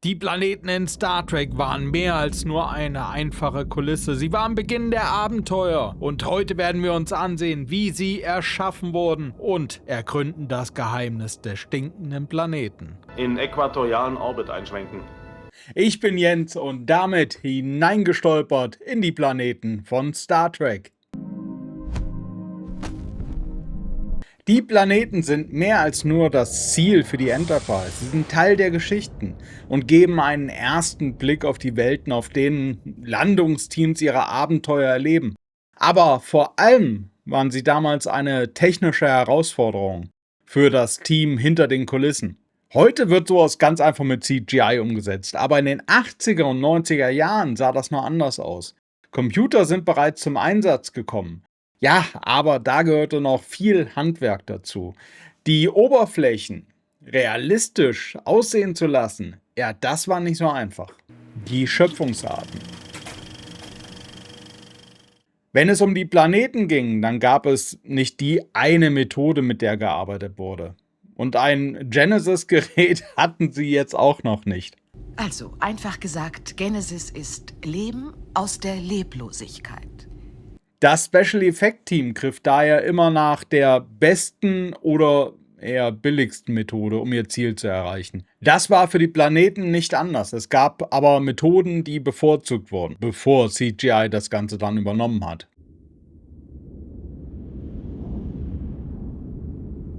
Die Planeten in Star Trek waren mehr als nur eine einfache Kulisse. Sie waren Beginn der Abenteuer. Und heute werden wir uns ansehen, wie sie erschaffen wurden und ergründen das Geheimnis des stinkenden Planeten. In äquatorialen Orbit einschwenken. Ich bin Jens und damit hineingestolpert in die Planeten von Star Trek. Die Planeten sind mehr als nur das Ziel für die Enterprise. Sie sind Teil der Geschichten und geben einen ersten Blick auf die Welten, auf denen Landungsteams ihre Abenteuer erleben. Aber vor allem waren sie damals eine technische Herausforderung für das Team hinter den Kulissen. Heute wird sowas ganz einfach mit CGI umgesetzt, aber in den 80er und 90er Jahren sah das noch anders aus. Computer sind bereits zum Einsatz gekommen. Ja, aber da gehörte noch viel Handwerk dazu. Die Oberflächen realistisch aussehen zu lassen, ja, das war nicht so einfach. Die Schöpfungsarten. Wenn es um die Planeten ging, dann gab es nicht die eine Methode, mit der gearbeitet wurde. Und ein Genesis-Gerät hatten sie jetzt auch noch nicht. Also, einfach gesagt, Genesis ist Leben aus der Leblosigkeit. Das Special Effect Team griff daher immer nach der besten oder eher billigsten Methode, um ihr Ziel zu erreichen. Das war für die Planeten nicht anders. Es gab aber Methoden, die bevorzugt wurden, bevor CGI das Ganze dann übernommen hat.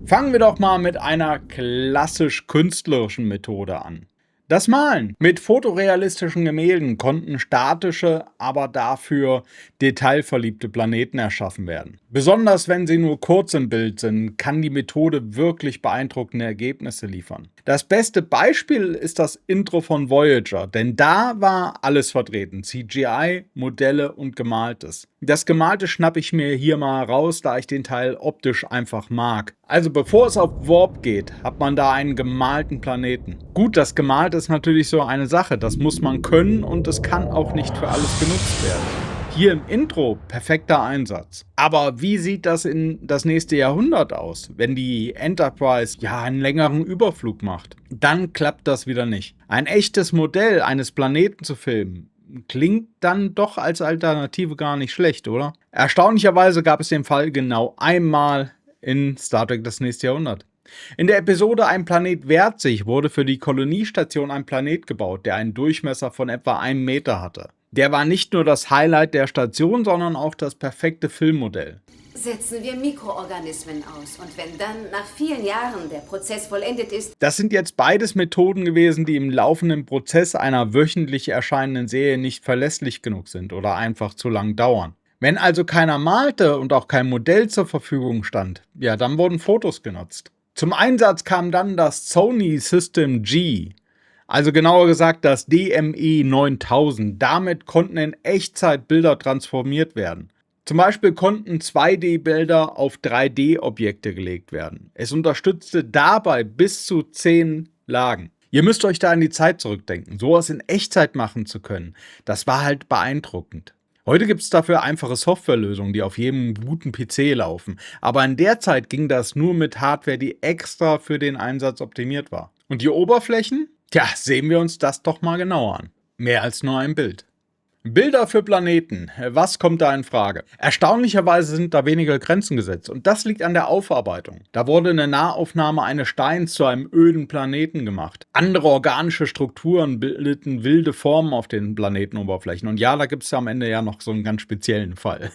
Fangen wir doch mal mit einer klassisch künstlerischen Methode an. Das Malen. Mit fotorealistischen Gemälden konnten statische, aber dafür detailverliebte Planeten erschaffen werden. Besonders wenn sie nur kurz im Bild sind, kann die Methode wirklich beeindruckende Ergebnisse liefern. Das beste Beispiel ist das Intro von Voyager, denn da war alles vertreten. CGI, Modelle und Gemaltes. Das Gemalte schnappe ich mir hier mal raus, da ich den Teil optisch einfach mag. Also bevor es auf Warp geht, hat man da einen gemalten Planeten. Gut, das Gemalte ist natürlich so eine Sache, das muss man können und es kann auch nicht für alles genutzt werden. Hier im Intro perfekter Einsatz. Aber wie sieht das in das nächste Jahrhundert aus, wenn die Enterprise ja einen längeren Überflug macht? Dann klappt das wieder nicht. Ein echtes Modell eines Planeten zu filmen, klingt dann doch als Alternative gar nicht schlecht, oder? Erstaunlicherweise gab es den Fall genau einmal in Star Trek das nächste Jahrhundert. In der Episode Ein Planet wehrt sich wurde für die Koloniestation ein Planet gebaut, der einen Durchmesser von etwa 1 Meter hatte. Der war nicht nur das Highlight der Station, sondern auch das perfekte Filmmodell. Setzen wir Mikroorganismen aus und wenn dann nach vielen Jahren der Prozess vollendet ist... Das sind jetzt beides Methoden gewesen, die im laufenden Prozess einer wöchentlich erscheinenden Serie nicht verlässlich genug sind oder einfach zu lang dauern. Wenn also keiner malte und auch kein Modell zur Verfügung stand, ja, dann wurden Fotos genutzt. Zum Einsatz kam dann das Sony System G. Also genauer gesagt das DME 9000. Damit konnten in Echtzeit Bilder transformiert werden. Zum Beispiel konnten 2D-Bilder auf 3D-Objekte gelegt werden. Es unterstützte dabei bis zu 10 Lagen. Ihr müsst euch da an die Zeit zurückdenken. Sowas in Echtzeit machen zu können, das war halt beeindruckend. Heute gibt es dafür einfache Softwarelösungen, die auf jedem guten PC laufen. Aber in der Zeit ging das nur mit Hardware, die extra für den Einsatz optimiert war. Und die Oberflächen? Tja, sehen wir uns das doch mal genauer an. Mehr als nur ein Bild. Bilder für Planeten. Was kommt da in Frage? Erstaunlicherweise sind da weniger Grenzen gesetzt und das liegt an der Aufarbeitung. Da wurde eine Nahaufnahme eines Steins zu einem öden Planeten gemacht. Andere organische Strukturen bildeten wilde Formen auf den Planetenoberflächen und ja, da gibt es ja am Ende ja noch so einen ganz speziellen Fall.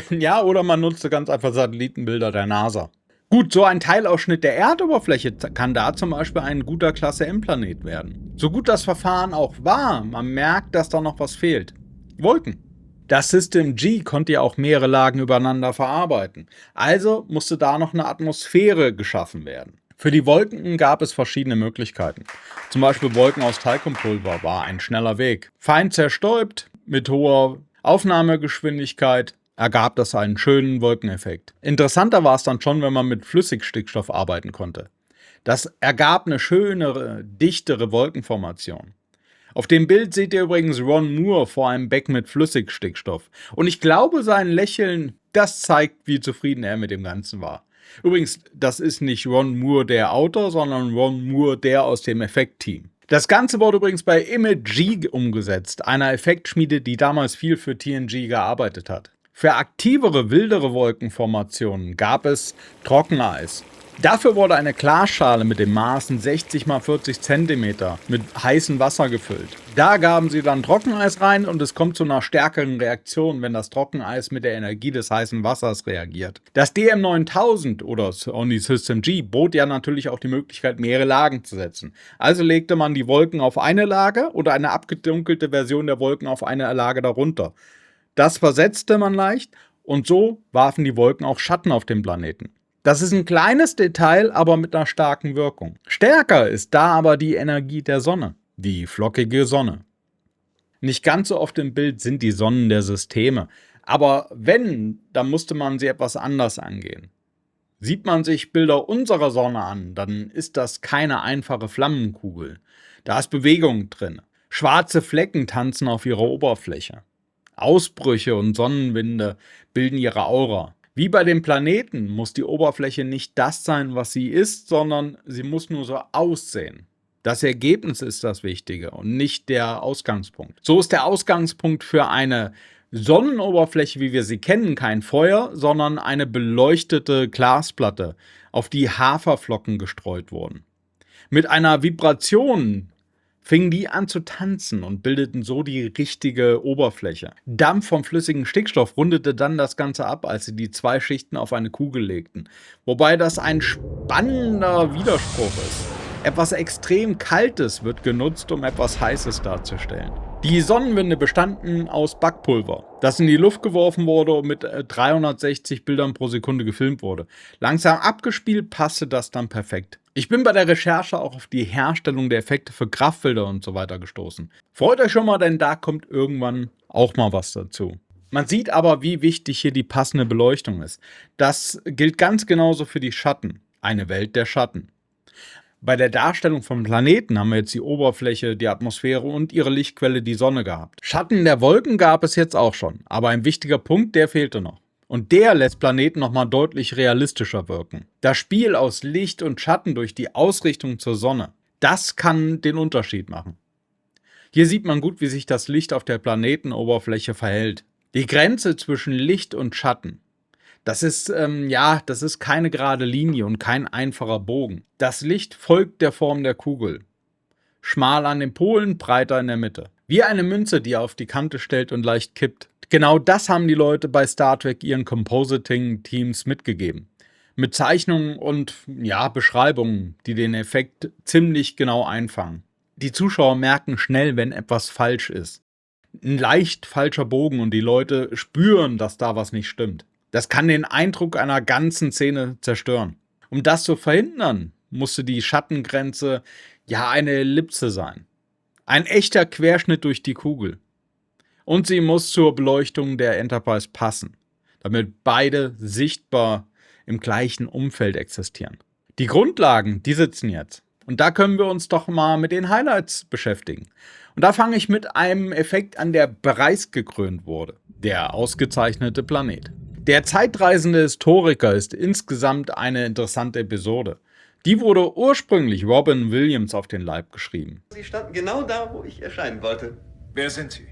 Ja, oder man nutzte ganz einfach Satellitenbilder der NASA. Gut, so ein Teilausschnitt der Erdoberfläche kann da zum Beispiel ein guter Klasse M-Planet werden. So gut das Verfahren auch war, man merkt, dass da noch was fehlt. Wolken. Das System G konnte ja auch mehrere Lagen übereinander verarbeiten. Also musste da noch eine Atmosphäre geschaffen werden. Für die Wolken gab es verschiedene Möglichkeiten. Zum Beispiel Wolken aus Talkumpulver war ein schneller Weg. Fein zerstäubt, mit hoher Aufnahmegeschwindigkeit, ergab das einen schönen Wolkeneffekt. Interessanter war es dann schon, wenn man mit Flüssigstickstoff arbeiten konnte. Das ergab eine schönere, dichtere Wolkenformation. Auf dem Bild seht ihr übrigens Ron Moore vor einem Becken mit Flüssigstickstoff. Und ich glaube, sein Lächeln, das zeigt, wie zufrieden er mit dem Ganzen war. Übrigens, das ist nicht Ron Moore der Autor, sondern Ron Moore der aus dem Effektteam. Das Ganze wurde übrigens bei Image umgesetzt, einer Effektschmiede, die damals viel für TNG gearbeitet hat. Für aktivere, wildere Wolkenformationen gab es Trockeneis. Dafür wurde eine Glasschale mit den Maßen 60 x 40 cm mit heißem Wasser gefüllt. Da gaben sie dann Trockeneis rein und es kommt zu einer stärkeren Reaktion, wenn das Trockeneis mit der Energie des heißen Wassers reagiert. Das DM9000 oder Sony System G bot ja natürlich auch die Möglichkeit, mehrere Lagen zu setzen. Also legte man die Wolken auf eine Lage oder eine abgedunkelte Version der Wolken auf eine Lage darunter. Das versetzte man leicht und so warfen die Wolken auch Schatten auf den Planeten. Das ist ein kleines Detail, aber mit einer starken Wirkung. Stärker ist da aber die Energie der Sonne, die flockige Sonne. Nicht ganz so oft im Bild sind die Sonnen der Systeme, aber wenn, dann musste man sie etwas anders angehen. Sieht man sich Bilder unserer Sonne an, dann ist das keine einfache Flammenkugel. Da ist Bewegung drin. Schwarze Flecken tanzen auf ihrer Oberfläche. Ausbrüche und Sonnenwinde bilden ihre Aura. Wie bei den Planeten muss die Oberfläche nicht das sein, was sie ist, sondern sie muss nur so aussehen. Das Ergebnis ist das Wichtige und nicht der Ausgangspunkt. So ist der Ausgangspunkt für eine Sonnenoberfläche, wie wir sie kennen, kein Feuer, sondern eine beleuchtete Glasplatte, auf die Haferflocken gestreut wurden. Mit einer Vibration fingen die an zu tanzen und bildeten so die richtige Oberfläche. Dampf vom flüssigen Stickstoff rundete dann das Ganze ab, als sie die 2 Schichten auf eine Kugel legten. Wobei das ein spannender Widerspruch ist. Etwas extrem Kaltes wird genutzt, um etwas Heißes darzustellen. Die Sonnenwinde bestanden aus Backpulver, das in die Luft geworfen wurde und mit 360 Bildern pro Sekunde gefilmt wurde. Langsam abgespielt passte das dann perfekt. Ich bin bei der Recherche auch auf die Herstellung der Effekte für Kraftfelder und so weiter gestoßen. Freut euch schon mal, denn da kommt irgendwann auch mal was dazu. Man sieht aber, wie wichtig hier die passende Beleuchtung ist. Das gilt ganz genauso für die Schatten. Eine Welt der Schatten. Bei der Darstellung von Planeten haben wir jetzt die Oberfläche, die Atmosphäre und ihre Lichtquelle, die Sonne, gehabt. Schatten der Wolken gab es jetzt auch schon, aber ein wichtiger Punkt, der fehlte noch. Und der lässt Planeten nochmal deutlich realistischer wirken. Das Spiel aus Licht und Schatten durch die Ausrichtung zur Sonne, das kann den Unterschied machen. Hier sieht man gut, wie sich das Licht auf der Planetenoberfläche verhält. Die Grenze zwischen Licht und Schatten, das ist keine gerade Linie und kein einfacher Bogen. Das Licht folgt der Form der Kugel. Schmal an den Polen, breiter in der Mitte. Wie eine Münze, die er auf die Kante stellt und leicht kippt. Genau das haben die Leute bei Star Trek ihren Compositing-Teams mitgegeben. Mit Zeichnungen und Beschreibungen, die den Effekt ziemlich genau einfangen. Die Zuschauer merken schnell, wenn etwas falsch ist. Ein leicht falscher Bogen und die Leute spüren, dass da was nicht stimmt. Das kann den Eindruck einer ganzen Szene zerstören. Um das zu verhindern, musste die Schattengrenze eine Ellipse sein. Ein echter Querschnitt durch die Kugel. Und sie muss zur Beleuchtung der Enterprise passen, damit beide sichtbar im gleichen Umfeld existieren. Die Grundlagen, die sitzen jetzt. Und da können wir uns doch mal mit den Highlights beschäftigen. Und da fange ich mit einem Effekt an, der preisgekrönt wurde. Der ausgezeichnete Planet. Der zeitreisende Historiker ist insgesamt eine interessante Episode. Die wurde ursprünglich Robin Williams auf den Leib geschrieben. Sie standen genau da, wo ich erscheinen wollte. Wer sind Sie?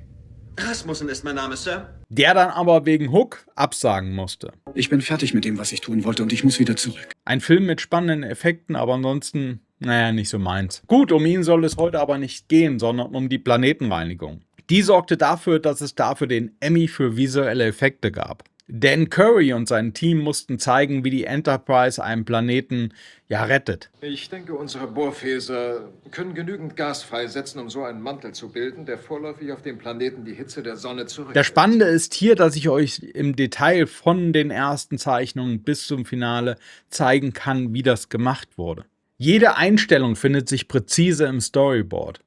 Rasmussen ist mein Name, Sir. Der dann aber wegen Hook absagen musste. Ich bin fertig mit dem, was ich tun wollte und ich muss wieder zurück. Ein Film mit spannenden Effekten, aber ansonsten, nicht so meins. Gut, um ihn soll es heute aber nicht gehen, sondern um die Planetenreinigung. Die sorgte dafür, dass es dafür den Emmy für visuelle Effekte gab. Dan Curry und sein Team mussten zeigen, wie die Enterprise einen Planeten rettet. Ich denke, unsere Bohrfäser können genügend Gas freisetzen, um so einen Mantel zu bilden, der vorläufig auf dem Planeten die Hitze der Sonne zurückhält. Das Spannende ist hier, dass ich euch im Detail von den ersten Zeichnungen bis zum Finale zeigen kann, wie das gemacht wurde. Jede Einstellung findet sich präzise im Storyboard.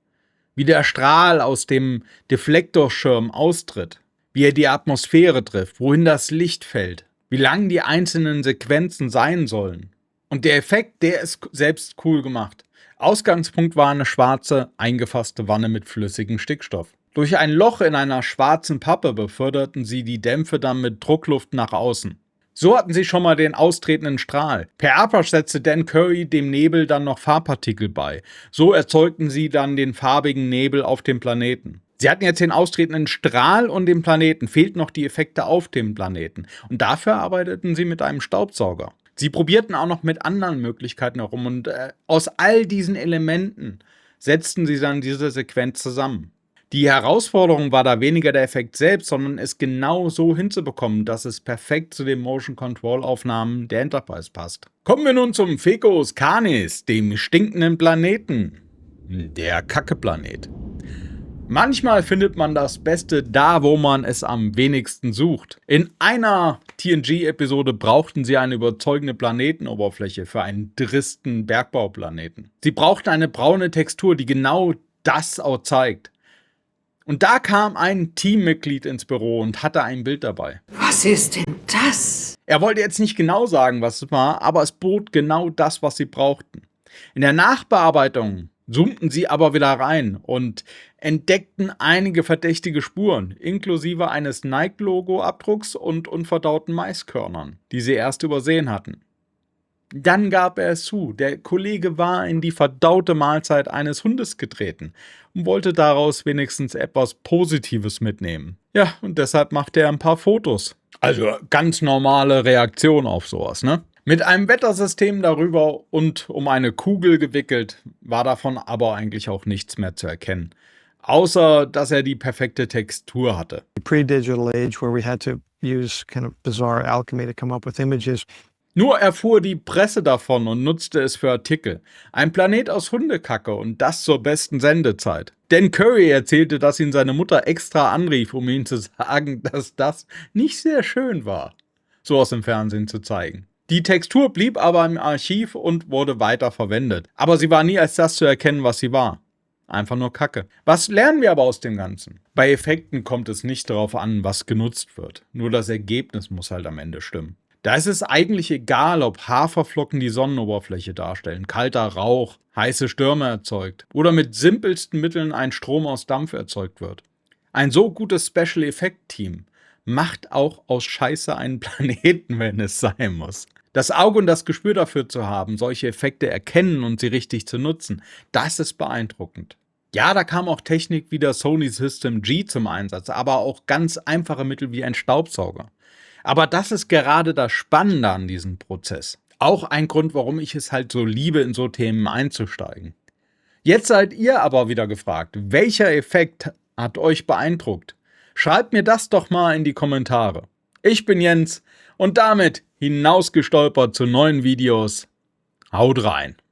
Wie der Strahl aus dem Deflektorschirm austritt. Wie er die Atmosphäre trifft, wohin das Licht fällt, wie lang die einzelnen Sequenzen sein sollen. Und der Effekt, der ist selbst cool gemacht. Ausgangspunkt war eine schwarze, eingefasste Wanne mit flüssigem Stickstoff. Durch ein Loch in einer schwarzen Pappe beförderten sie die Dämpfe dann mit Druckluft nach außen. So hatten sie schon mal den austretenden Strahl. Per Airpush setzte Dan Curry dem Nebel dann noch Farbpartikel bei. So erzeugten sie dann den farbigen Nebel auf dem Planeten. Sie hatten jetzt den austretenden Strahl und den Planeten, fehlten noch die Effekte auf dem Planeten. Und dafür arbeiteten sie mit einem Staubsauger. Sie probierten auch noch mit anderen Möglichkeiten herum und aus all diesen Elementen setzten sie dann diese Sequenz zusammen. Die Herausforderung war da weniger der Effekt selbst, sondern es genau so hinzubekommen, dass es perfekt zu den Motion-Control-Aufnahmen der Enterprise passt. Kommen wir nun zum Fecus Canis, dem stinkenden Planeten. Der Kacke-Planet. Manchmal findet man das Beste da, wo man es am wenigsten sucht. In einer TNG-Episode brauchten sie eine überzeugende Planetenoberfläche für einen tristen Bergbauplaneten. Sie brauchten eine braune Textur, die genau das auch zeigt. Und da kam ein Teammitglied ins Büro und hatte ein Bild dabei. Was ist denn das? Er wollte jetzt nicht genau sagen, was es war, aber es bot genau das, was sie brauchten. In der Nachbearbeitung zoomten sie aber wieder rein und entdeckten einige verdächtige Spuren, inklusive eines Nike-Logo-Abdrucks und unverdauten Maiskörnern, die sie erst übersehen hatten. Dann gab er es zu, der Kollege war in die verdaute Mahlzeit eines Hundes getreten und wollte daraus wenigstens etwas Positives mitnehmen. Ja, und deshalb machte er ein paar Fotos. Also ganz normale Reaktion auf sowas, ne? Mit einem Wettersystem darüber und um eine Kugel gewickelt, war davon aber eigentlich auch nichts mehr zu erkennen. Außer, dass er die perfekte Textur hatte. Pre-digital age where we had to use kind of bizarre alchemy to come up with images. Nur erfuhr die Presse davon und nutzte es für Artikel. Ein Planet aus Hundekacke und das zur besten Sendezeit. Dan Curry erzählte, dass ihn seine Mutter extra anrief, um ihm zu sagen, dass das nicht sehr schön war, so aus dem Fernsehen zu zeigen. Die Textur blieb aber im Archiv und wurde weiter verwendet. Aber sie war nie als das zu erkennen, was sie war. Einfach nur Kacke. Was lernen wir aber aus dem Ganzen? Bei Effekten kommt es nicht darauf an, was genutzt wird. Nur das Ergebnis muss halt am Ende stimmen. Da ist es eigentlich egal, ob Haferflocken die Sonnenoberfläche darstellen, kalter Rauch, heiße Stürme erzeugt oder mit simpelsten Mitteln ein Strom aus Dampf erzeugt wird. Ein so gutes Special-Effekt-Team macht auch aus Scheiße einen Planeten, wenn es sein muss. Das Auge und das Gespür dafür zu haben, solche Effekte erkennen und sie richtig zu nutzen, das ist beeindruckend. Ja, da kam auch Technik wie der Sony System G zum Einsatz, aber auch ganz einfache Mittel wie ein Staubsauger. Aber das ist gerade das Spannende an diesem Prozess. Auch ein Grund, warum ich es halt so liebe, in so Themen einzusteigen. Jetzt seid ihr aber wieder gefragt, welcher Effekt hat euch beeindruckt? Schreibt mir das doch mal in die Kommentare. Ich bin Jens und damit hinausgestolpert zu neuen Videos. Haut rein!